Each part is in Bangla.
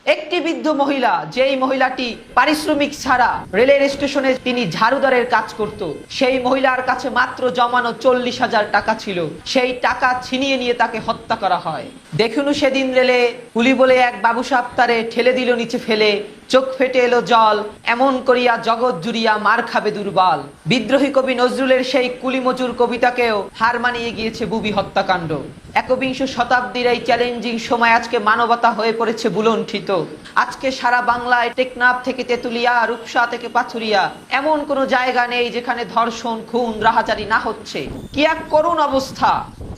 একটি বৃদ্ধ মহিলা, যেই মহিলাটি পারিশ্রমিক ছাড়া রেলের স্টেশনে তিনি ঝাড়ুদারের কাজ করত, সেই মহিলার কাছে মাত্র জমানো 40,000 টাকা ছিল। সেই টাকা ছিনিয়ে নিয়ে তাকে হত্যা করা হয়। দেখুন সেদিন রেলে কুলি বলে এক বাবু সাহেব তারে ঠেলে দিল নিচে ফেলে, চোখ ফেটে এলো জল, এমন করিয়া জগৎ জুড়িয়া মার খাবে দুর্বল। বিদ্রোহী কবি নজরুলের সেই কুলি মজুর কবিতাকেও হার মানিয়ে গিয়েছে বুবি হত্যাকাণ্ড। একবিংশ শতাব্দীর এই চ্যালেঞ্জিং সময় আজকে মানবতা হয়ে পড়েছে বুলণ্ঠিত। আজকে সারা বাংলায় টেকনাফ থেকে তেতুলিয়া, রূপসা থেকে পাথুরিয়া এমন কোনো জায়গা নেই যেখানে ধর্ষণ, খুন, রাহাজারি না হচ্ছে। কি এক করুণ অবস্থা!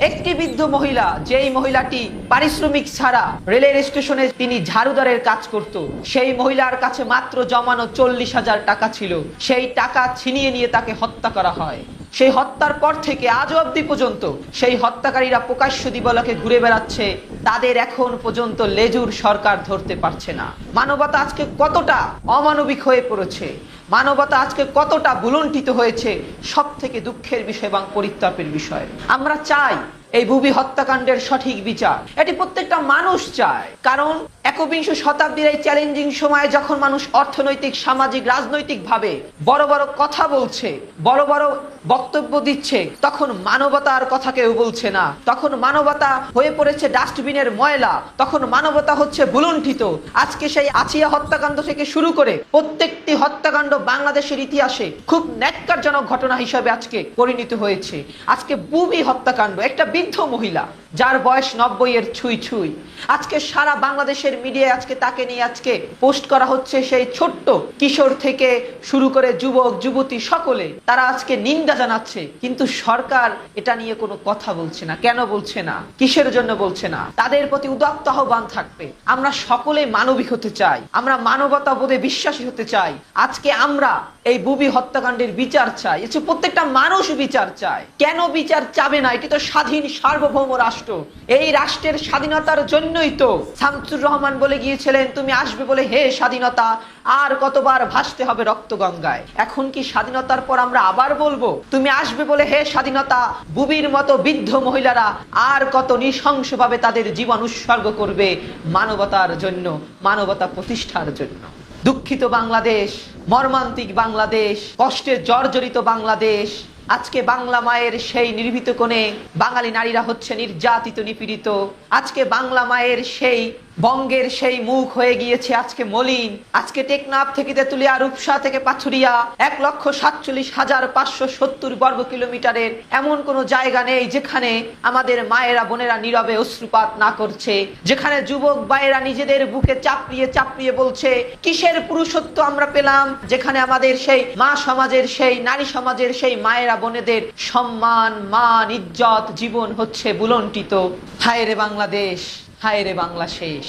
একটি বৃদ্ধ মহিলা, যেই মহিলাটি পারিশ্রমিক ছাড়া রেলের স্টেশনে তিনি ঝাড়ুদারের কাজ করত, সেই মহিলার কাছে মাত্র জমানো 40,000 টাকা ছিল। সেই টাকা ছিনিয়ে নিয়ে তাকে হত্যা করা হয়। সেই হত্যার পর থেকে আজ অবধি পর্যন্ত সেই হত্যাকারীরা প্রকাশ্য দিবালোকে ঘুরে বেড়াচ্ছে, তাদের এখন পর্যন্ত লেজুর সরকার ধরতে পারছে না। মানবতা আজকে কতটা অমানবিক হয়ে পড়েছে, মানবতা আজকে কতটা বুলণ্ঠিত হয়েছে, সব থেকে দুঃখের বিষয় এবং পরিতাপের বিষয়। আমরা চাই এই বুবি হত্যাকাণ্ডের সঠিক বিচার, এটি প্রত্যেকটা মানুষ চায়। কারণ একবিংশ শতাব্দীর এই চ্যালেঞ্জিং সময়ে যখন মানুষ অর্থনৈতিক, সামাজিক, রাজনৈতিক ভাবে বড় বড় কথা বলছে, বড় বড় বক্তব্য দিচ্ছে, তখন মানবতার কথা কেউ বলছে না। তখন মানবতা হয়ে পড়েছে ডাস্টবিনের ময়লা, তখন মানবতা হচ্ছে বুলণ্ঠিত। আজকে সেই আছিয়া হত্যাকাণ্ড থেকে শুরু করে প্রত্যেকটি হত্যাকাণ্ড বাংলাদেশের ইতিহাসে খুব ন্যাক্কারজনক ঘটনা হিসাবে আজকে পরিণত হয়েছে। আজকে বুবি হত্যাকাণ্ড, একটা বৃদ্ধ মহিলা যার বয়স 90 এর ছুঁই ছুঁই, আজকে সারা বাংলাদেশের মিডিয়ায় আজকে তাকে নিয়ে আজকে পোস্ট করা হচ্ছে। সেই ছোট্ট কিশোর থেকে শুরু করে যুবক যুবতী সকলে তারা আজকে নিন্দা জানাচ্ছে, কিন্তু সরকার এটা নিয়ে কোনো কথা বলছে না। কেন বলছে না? কিসের জন্য বলছে না? তাদের প্রতি উদাত্ত আহ্বান থাকবে, আমরা সকলে মানবিক হতে চাই, আমরা মানবতা বোধে বিশ্বাসী হতে চাই। আজকে আমরা এই বুবি হত্যাকাণ্ডের বিচার চাই, প্রত্যেকটা মানুষ বিচার চায়। কেন বিচার চাবে না? এটি তো স্বাধীন সার্বভৌম রাষ্ট্র। এই রাষ্ট্রের স্বাধীনতার জন্যই তো শামসুর রহমান বলে গিয়েছিলেন, তুমি আসবে বলে হে স্বাধীনতা, আর কতবার ভাসতে হবে রক্ত গঙ্গায়। এখন কি স্বাধীনতার পর আমরা আবার বলবো তুমি আসবে বলে হে স্বাধীনতা? বুবির মতো বৃদ্ধ মহিলারা আর কত নৃশংসভাবে তাদের জীবন উৎসর্গ করবে মানবতার জন্য, মানবতা প্রতিষ্ঠার জন্য। দুঃখিত বাংলাদেশ, মর্মান্তিক বাংলাদেশ, কষ্টে জর্জরিত বাংলাদেশ। আজকে বাংলা মায়ের সেই নির্ভীত কোণে বাঙালি নারীরা হচ্ছে নির্যাতিত, নিপীড়িত। আজকে বাংলা মায়ের সেই বঙ্গের সেই মুখ হয়ে গিয়েছে আজকে মলিন। আজকে টেকনাফ থেকে তেতুলিয়া, রূপসা থেকে পাথুরিয়া 1,47,570 বর্গ কিলোমিটারের এমন কোনো জায়গা নেই যেখানে আমাদের মায়েরা বোনেরা নীরবে অশ্রুপাত না করছে, যেখানে যুবক ভাইয়েরা নিজেদের বুকে চাপড়িয়ে চাপড়িয়ে বলছে কিসের পুরুষত্ব আমরা পেলাম, যেখানে আমাদের সেই মা সমাজের, সেই নারী সমাজের সেই মায়েরা বোনেদের সম্মান, মান, ইজ্জত, জীবন হচ্ছে বুলণ্ঠিত। হায় রে বাংলাদেশ, হায় রে বাংলা শেষ।